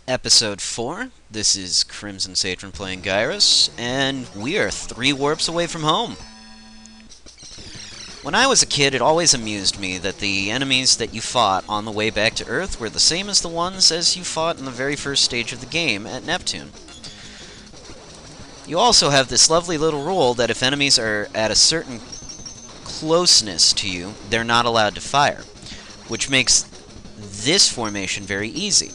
Episode 4. This is Crimson Satron playing Gyruss, and we are 3 warps away from home. When I was a kid, it always amused me that the enemies that you fought on the way back to Earth were the same as the ones as you fought in the very first stage of the game at Neptune. You also have this lovely little rule that if enemies are at a certain closeness to you, they're not allowed to fire, which makes this formation very easy.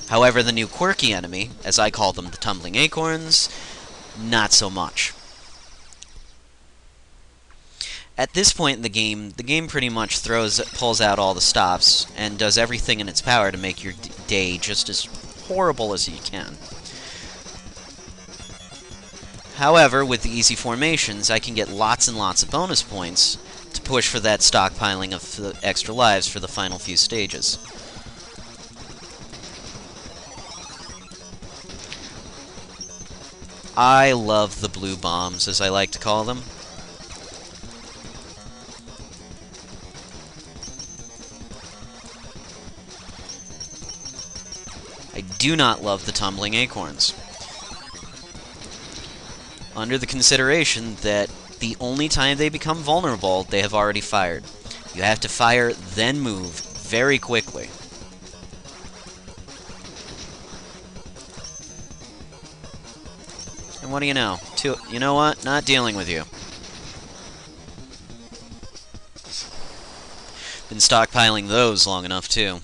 However, the new quirky enemy, as I call them, the tumbling acorns, not so much. At this point in the game pretty much pulls out all the stops and does everything in its power to make your day just as horrible as you can. However, with the easy formations, I can get lots and lots of bonus points to push for that stockpiling of the extra lives for the final few stages. I love the blue bombs, as I like to call them. I do not love the tumbling acorns. Under the consideration that the only time they become vulnerable, they have already fired. You have to fire, then move very quickly. And what do you know? You know what? Not dealing with you. Been stockpiling those long enough, too.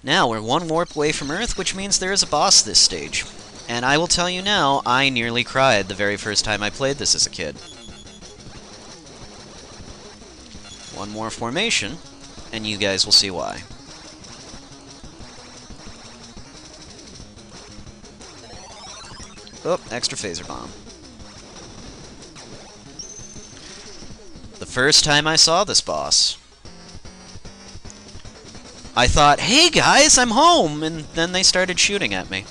Now, we're 1 warp away from Earth, which means there is a boss this stage. And I will tell you now, I nearly cried the very first time I played this as a kid. 1 more formation, and you guys will see why. Oh, extra phaser bomb. The first time I saw this boss, I thought, hey guys, I'm home! And then they started shooting at me.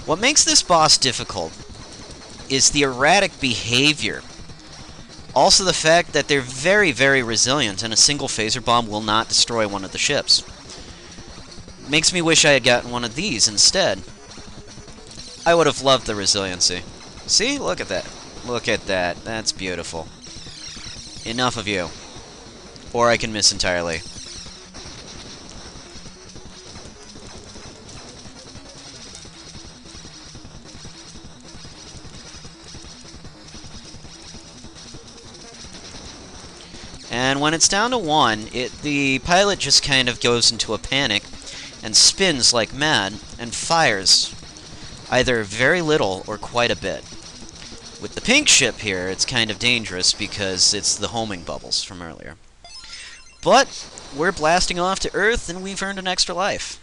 What makes this boss difficult is the erratic behavior. Also the fact that they're very, very resilient, and a single phaser bomb will not destroy one of the ships. Makes me wish I had gotten one of these instead. I would have loved the resiliency. See? Look at that. Look at that. That's beautiful. Enough of you. Or I can miss entirely. And when it's down to 1, the pilot just kind of goes into a panic and spins like mad and fires either very little or quite a bit. With the pink ship here, it's kind of dangerous because it's the homing bubbles from earlier. But we're blasting off to Earth and we've earned an extra life.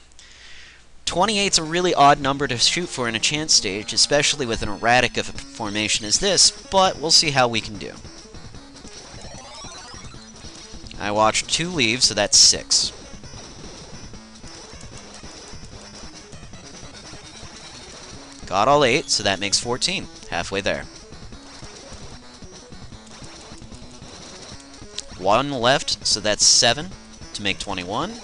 28's a really odd number to shoot for in a chance stage, especially with an erratic of a formation as this, but we'll see how we can do. I watched 2 leave, so that's 6. Got all 8, so that makes 14. Halfway there. 1 left, so that's 7 to make 21.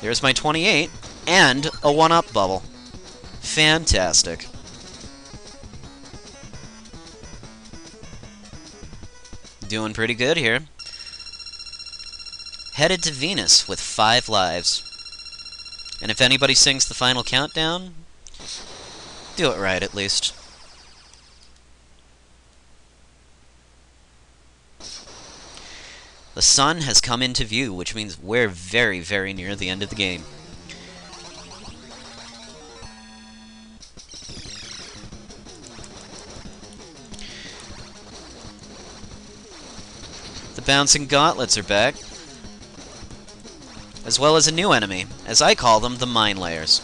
There's my 28, and a 1-up bubble. Fantastic. Doing pretty good here. Headed to Venus with 5 lives. And if anybody sings the final countdown, do it right at least. The sun has come into view, which means we're very, very near the end of the game. The bouncing gauntlets are back, as well as a new enemy, as I call them, the mine layers.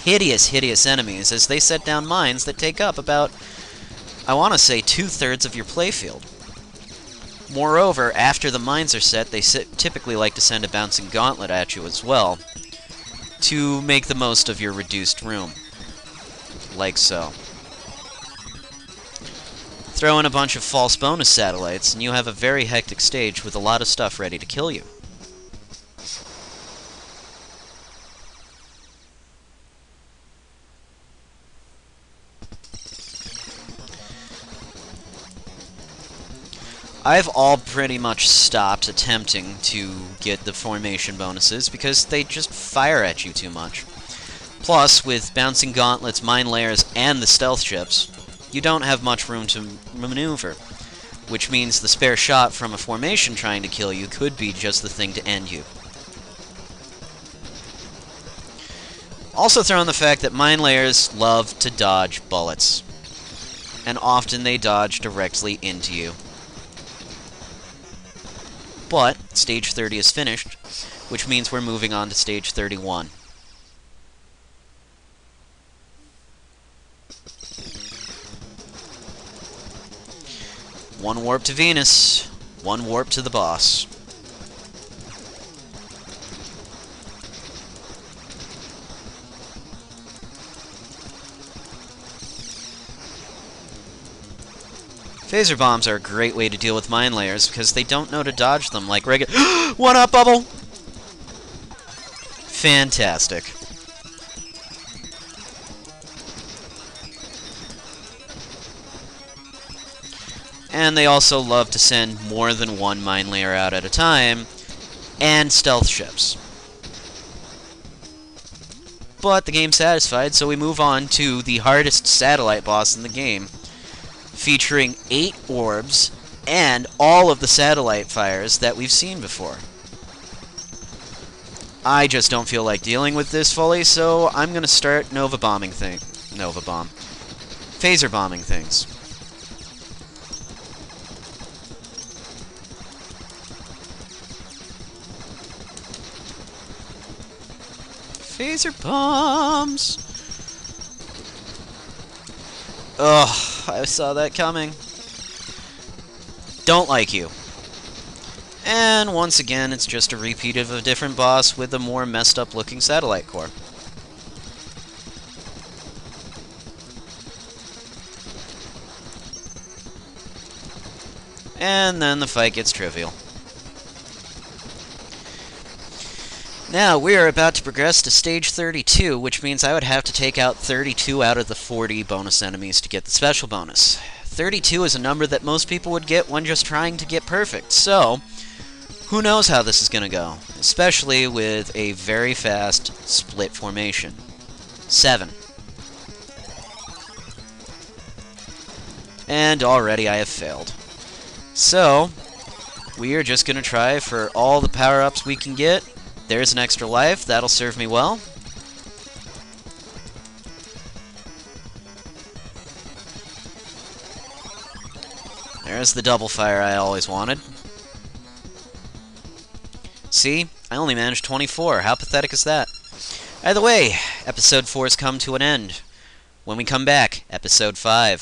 Hideous, hideous enemies, as they set down mines that take up about, I want to say, 2/3 of your playfield. Moreover, after the mines are set, they typically like to send a bouncing gauntlet at you as well, to make the most of your reduced room. Like so. Throw in a bunch of false bonus satellites, and you have a very hectic stage with a lot of stuff ready to kill you. I've all pretty much stopped attempting to get the formation bonuses because they just fire at you too much. Plus, with bouncing gauntlets, mine layers, and the stealth ships, you don't have much room to maneuver, which means the spare shot from a formation trying to kill you could be just the thing to end you. Also throw in the fact that mine layers love to dodge bullets, and often they dodge directly into you. But stage 30 is finished, which means we're moving on to stage 31. One warp to Venus, one warp to the boss. Phaser bombs are a great way to deal with mine layers because they don't know to dodge them like regular. One up, Bubble! Fantastic. And they also love to send more than one mine layer out at a time, and stealth ships. But the game's satisfied, so we move on to the hardest satellite boss in the game, featuring 8 orbs and all of the satellite fires that we've seen before. I just don't feel like dealing with this fully, so I'm gonna start phaser bombing things. Phaser bombs! Ugh, I saw that coming. Don't like you. And once again, it's just a repeat of a different boss with a more messed up looking satellite core. And then the fight gets trivial. Now, we are about to progress to stage 32, which means I would have to take out 32 out of the 40 bonus enemies to get the special bonus. 32 is a number that most people would get when just trying to get perfect, so who knows how this is going to go, especially with a very fast split formation. 7. And already I have failed. So, we are just going to try for all the power-ups we can get. There's an extra life, that'll serve me well. There's the double fire I always wanted. See? I only managed 24. How pathetic is that? Either way, Episode 4 has come to an end. When we come back, Episode 5.